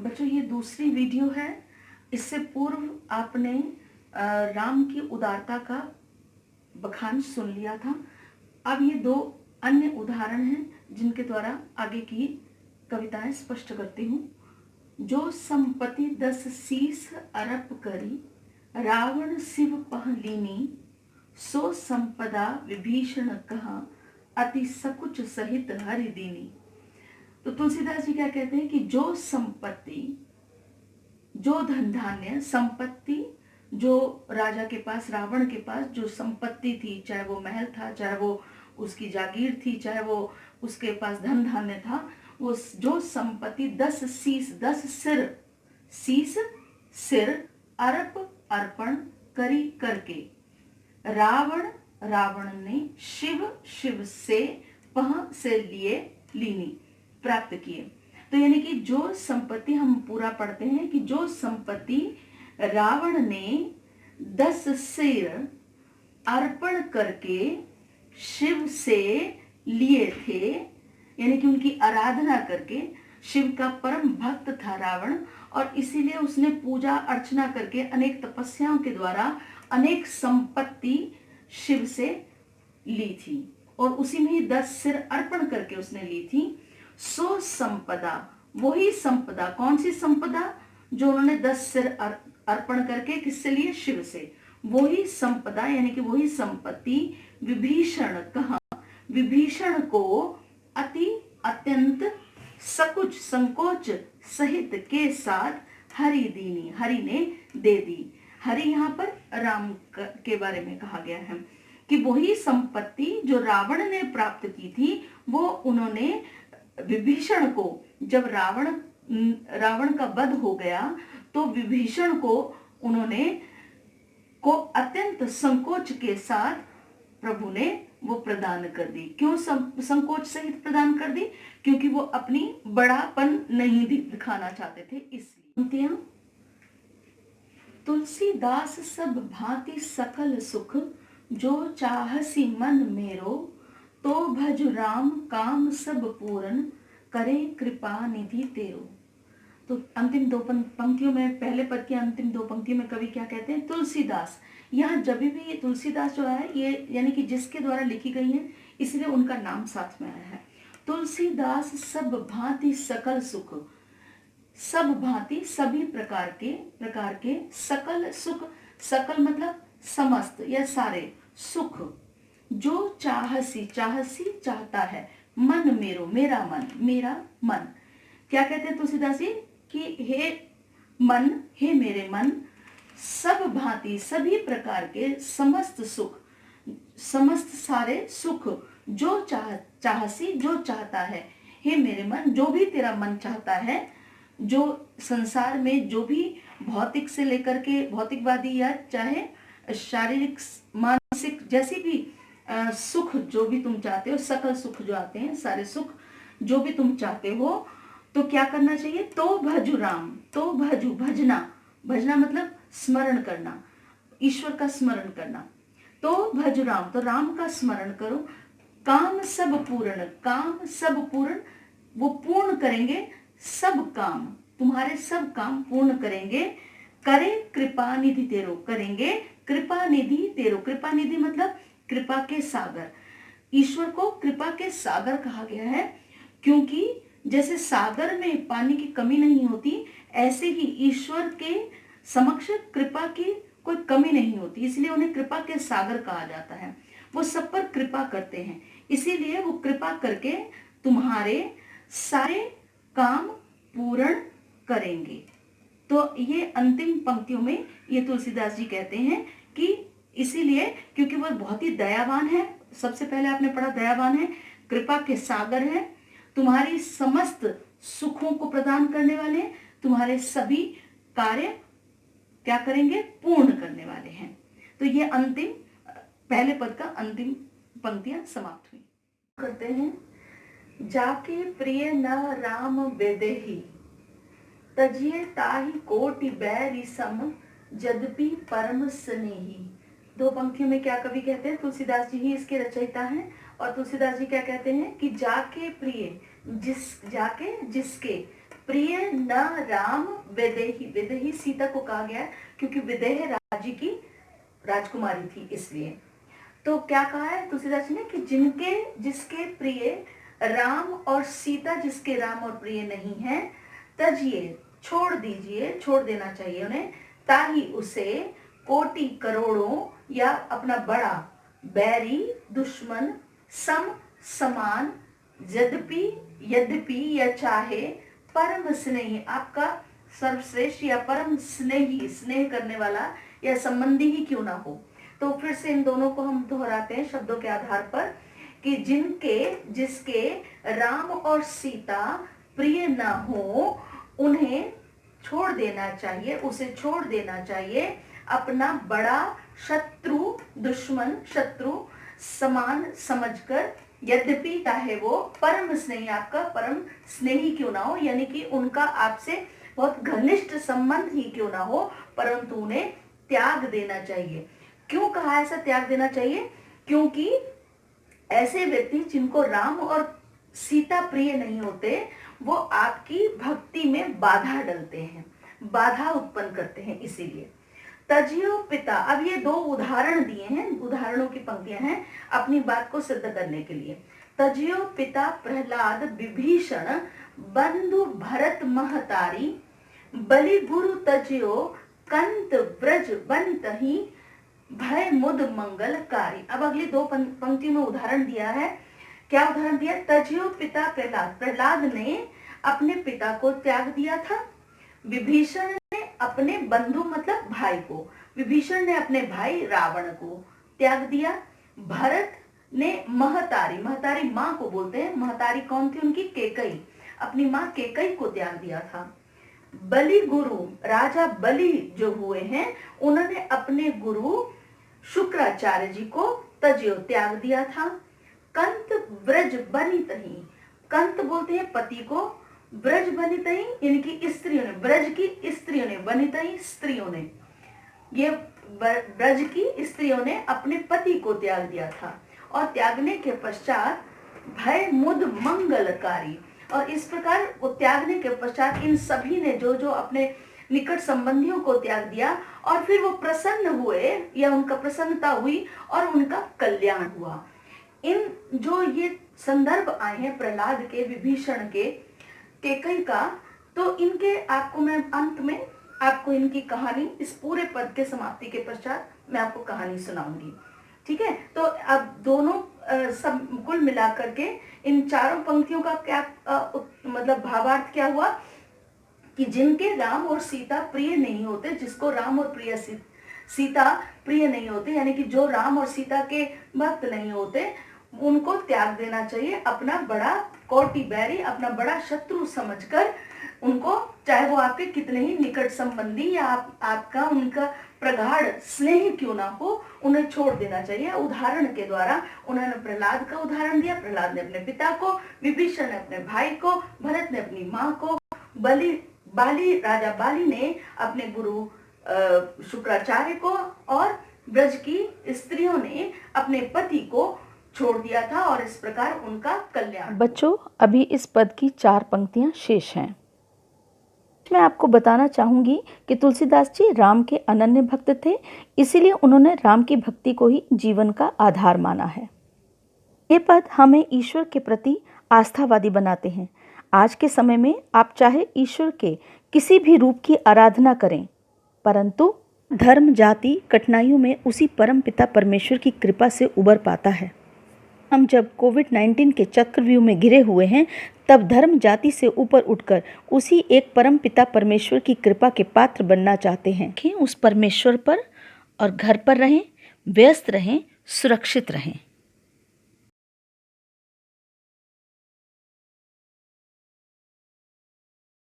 बच्चों ये दूसरी वीडियो है। इससे पूर्व आपने राम की उदारता का बखान सुन लिया था। अब ये दो अन्य उदाहरण हैं जिनके द्वारा आगे की कविताएं स्पष्ट करती हूँ। जो संपत्ति 10 शीस अरप करी, रावण शिव पह लीनी, सो संपदा विभीषण कहा, अति सकुच सहित हरि दीनी। तो तुलसीदास जी क्या कहते हैं कि जो संपत्ति, जो धन धान्य, संपत्ति जो राजा के पास, रावण के पास जो संपत्ति थी, चाहे वो महल था, चाहे वो उसकी जागीर थी, चाहे वो उसके पास धन धान्य था, वो जो संपत्ति 10 शीस, 10 सिर, शीस सिर, अरप अर्पण करी करके, रावण रावण ने, शिव शिव से, पह से लिए, लीनी प्राप्त किए। तो यानी कि जो संपत्ति, हम पूरा पढ़ते हैं कि जो संपत्ति रावण ने 10 सिर अर्पण करके शिव से लिए थे, यानी कि उनकी आराधना करके, शिव का परम भक्त था रावण, और इसीलिए उसने पूजा अर्चना करके अनेक तपस्याओं के द्वारा अनेक संपत्ति शिव से ली थी, और उसी में ही 10 सिर अर्पण करके उसने ली थी। सो संपदा, वही संपदा, कौन सी संपदा? जो उन्होंने 10 सिर अर्पण करके किससे लिए? शिव से। वही संपदा यानी कि वही संपत्ति विभीषण कहा, विभीषण को अति अत्यंत सकुच संकोच सहित के साथ हरि दीनी, हरि ने दे दी। हरि यहाँ पर राम के बारे में कहा गया है कि वही संपत्ति जो रावण ने प्राप्त की थी, वो उन्होंने विभीषण को, जब रावण का वध हो गया तो विभीषण को उन्होंने अत्यंत संकोच के साथ प्रभु ने वो प्रदान कर दी। क्यों संकोच सहित प्रदान कर दी? क्योंकि वो अपनी बड़ापन नहीं दिखाना चाहते थे, इसलिए। तुलसीदास सब भांति सकल सुख, जो चाहसी मन मेरो, तो भज राम काम सब पूरन, करे कृपा निधि तेरो। तो अंतिम दो पंक्तियों में, पहले पद की अंतिम दो पंक्तियों में कवि क्या कहते हैं? तुलसीदास। यहाँ जब भी ये तुलसीदास जो है, ये यानी कि जिसके द्वारा लिखी गई है, इसलिए उनका नाम साथ में आया है। तुलसीदास सब भांति सकल सुख, सब भांति सभी प्रकार के सकल सुख, सकल मतलब समस्त या सारे सुख, जो चाहसी, चाहसी चाहता है, मन मेरो, मेरा मन, मेरा मन। क्या कहते हैं तुलसीदास जी कि हे मन, हे मेरे मन, सब भांति सभी प्रकार के समस्त सुख, समस्त सारे सुख, जो चाहसी जो चाहता है, हे मेरे मन, जो भी तेरा मन चाहता है, जो संसार में जो भी भौतिक से लेकर के भौतिकवादी या चाहे शारीरिक मानसिक जैसी भी सुख जो भी तुम चाहते हो, सकल सुख जो आते हैं, सारे सुख जो भी तुम चाहते हो, तो क्या करना चाहिए? तो भजु राम, तो भजु, भजना, भजना मतलब स्मरण करना, ईश्वर का स्मरण करना। तो भजु राम, तो राम का स्मरण करो। काम सब पूर्ण, काम सब पूर्ण, वो पूर्ण करेंगे सब काम, तुम्हारे सब काम पूर्ण करेंगे। करे कृपा निधि तेरो, करेंगे कृपा निधि तेरो। कृपा निधि मतलब कृपा के सागर। ईश्वर को कृपा के सागर कहा गया है, क्योंकि जैसे सागर में पानी की कमी नहीं होती, ऐसे ही ईश्वर के समक्ष कृपा की कोई कमी नहीं होती, इसलिए उन्हें कृपा के सागर कहा जाता है। वो सब पर कृपा करते हैं, इसीलिए वो कृपा करके तुम्हारे सारे काम पूर्ण करेंगे। तो ये अंतिम पंक्तियों में ये तुलसीदास जी कहते हैं कि इसीलिए, क्योंकि वो बहुत ही दयावान है। सबसे पहले आपने पढ़ा दयावान है, कृपा के सागर है, तुम्हारी समस्त सुखों को प्रदान करने वाले हैं, तुम्हारे सभी कार्य क्या करेंगे? पूर्ण करने वाले हैं। तो ये अंतिम पहले पद का अंतिम पंक्तियां समाप्त हुई। करते हैं, जाके प्रिय न राम वेदेहि, तजिए ताहि कोटि बैरी सम, यद्यपि परम स्नेही। दो पंक्तियों में क्या कवि कहते हैं? तुलसीदास जी ही इसके रचयिता हैं, और तुलसीदास जी क्या कहते हैं कि जाके प्रिय, जाके जिसके, प्रिय न राम विदेही, विदेही सीता को कहा गया है क्योंकि विदेह राज्य की राजकुमारी थी इसलिए। तो क्या कहा है तुलसीदास जी ने कि जिनके जिसके प्रिय राम और सीता जिसके राम और प्रिय नहीं है, तजिए छोड़ दीजिए, छोड़ देना चाहिए उन्हें, ताही उसे कोटि करोड़ों या अपना बड़ा बैरी दुश्मन सम समान यद्यपि यद्यपि या चाहे परम स्नेही, आपका सर्वश्रेष्ठ या परम स्नेही, स्नेह करने वाला या संबंधी ही क्यों ना हो। तो फिर से इन दोनों को हम दोहराते हैं शब्दों के आधार पर कि जिनके जिसके राम और सीता प्रिय ना हो उन्हें छोड़ देना चाहिए, उसे छोड़ देना चाहिए, अपना बड़ा शत्रु दुश्मन शत्रु समान समझकर, यद्यपि चाहे वो परम स्नेही, आपका परम स्नेही क्यों ना हो, यानी कि उनका आपसे बहुत घनिष्ठ संबंध ही क्यों ना हो, परंतु उन्हें त्याग देना चाहिए। क्यों कहा ऐसा त्याग देना चाहिए? क्योंकि ऐसे व्यक्ति जिनको राम और सीता प्रिय नहीं होते, वो आपकी भक्ति में बाधा डालते हैं, बाधा उत्पन्न करते हैं। इसीलिए तजियो पिता, अब ये दो उदाहरण दिए हैं, उदाहरणों की पंक्तियां हैं अपनी बात को सिद्ध करने के लिए। तजियो पिता प्रहलाद विभीषण बंधु भरत महतारी, बलि गुरु तजियो कंत ब्रज बनितहि, भय मुद मंगलकारी। अब अगली दो पंक्तियों में उदाहरण दिया है। क्या उदाहरण दिया? तजियो पिता प्रहलाद, प्रहलाद ने अपने पिता को त्याग दिया था, विभीषण ने अपने बंधु मतलब भाई को, विभीषण ने अपने भाई रावण को त्याग दिया, भरत ने महतारी, महतारी माँ को बोलते हैं, महतारी कौन थी उनकी? केकई, अपनी माँ केकई को त्याग दिया था। बलि गुरु, राजा बलि जो हुए हैं उन्होंने अपने गुरु शुक्राचार्य जी को तजियो त्याग दिया था। कंत ब्रज बनितहि, कंत बोलते हैं पति को, ब्रज बनितहि इनकी स्त्रियों ने, ब्रज की स्त्रियों ने, बनितहि स्त्रियों ने, ये ब्रज की स्त्रियों ने अपने पति को त्याग दिया था। और त्यागने के पश्चात भय मुद मंगलकारी, और इस प्रकार वो त्यागने के पश्चात इन सभी ने जो जो अपने निकट संबंधियों को त्याग दिया और फिर वो प्रसन्न हुए या उनका प्रसन्नता हुई और उनका कल्याण हुआ। इन जो ये संदर्भ आए हैं प्रहलाद के, विभीषण के, केकई का, तो इनके आपको मैं अंत में आपको इनकी कहानी, इस पूरे पद के समाप्ति के पश्चात मैं आपको कहानी सुनाऊंगी। ठीक है, तो अब दोनों सब कुल मिलाकर के इन चारों पंक्तियों का क्या मतलब भावार्थ क्या हुआ कि जिनके राम और सीता प्रिय नहीं होते, जिसको राम और प्रिय सीता प्रिय नहीं होते, यानी कि जो राम और सीता के भक्त नहीं होते, उनको त्याग देना चाहिए, अपना बड़ा कोटि बैरी, अपना बड़ा शत्रु समझकर उनको, चाहे वो आपके कितने ही निकट संबंधी या आपका उनका प्रगाढ़ स्नेह क्यों ना हो, उन्हें छोड़ देना चाहिए। उदाहरण के द्वारा उन्होंने प्रहलाद का उदाहरण दिया, प्रहलाद ने अपने पिता को, विभीषण ने अपने भाई को, भरत ने अपनी माँ को, राजा बाली ने अपने गुरु शुक्राचार्य को, और ब्रज की स्त्रियों ने अपने पति को छोड़ दिया था, और इस प्रकार उनका कल्याण। बच्चों, अभी इस पद की 4 पंक्तियां शेष हैं। मैं आपको बताना चाहूंगी कि तुलसीदास जी राम के अनन्य भक्त थे, इसीलिए उन्होंने राम की भक्ति को ही जीवन का आधार माना है। ये पद हमें ईश्वर के प्रति आस्थावादी बनाते हैं। आज के समय में आप चाहे ईश्वर के किसी भी रूप की आराधना करें, परंतु धर्म जाति कठिनाइयों में उसी परम पिता परमेश्वर की कृपा से उबर पाता है। हम जब कोविड-19 के चक्रव्यूह में घिरे हुए हैं, तब धर्म जाति से ऊपर उठकर उसी एक परम पिता परमेश्वर की कृपा के पात्र बनना चाहते हैं कि उस परमेश्वर पर और घर पर रहें, व्यस्त रहें, सुरक्षित रहें।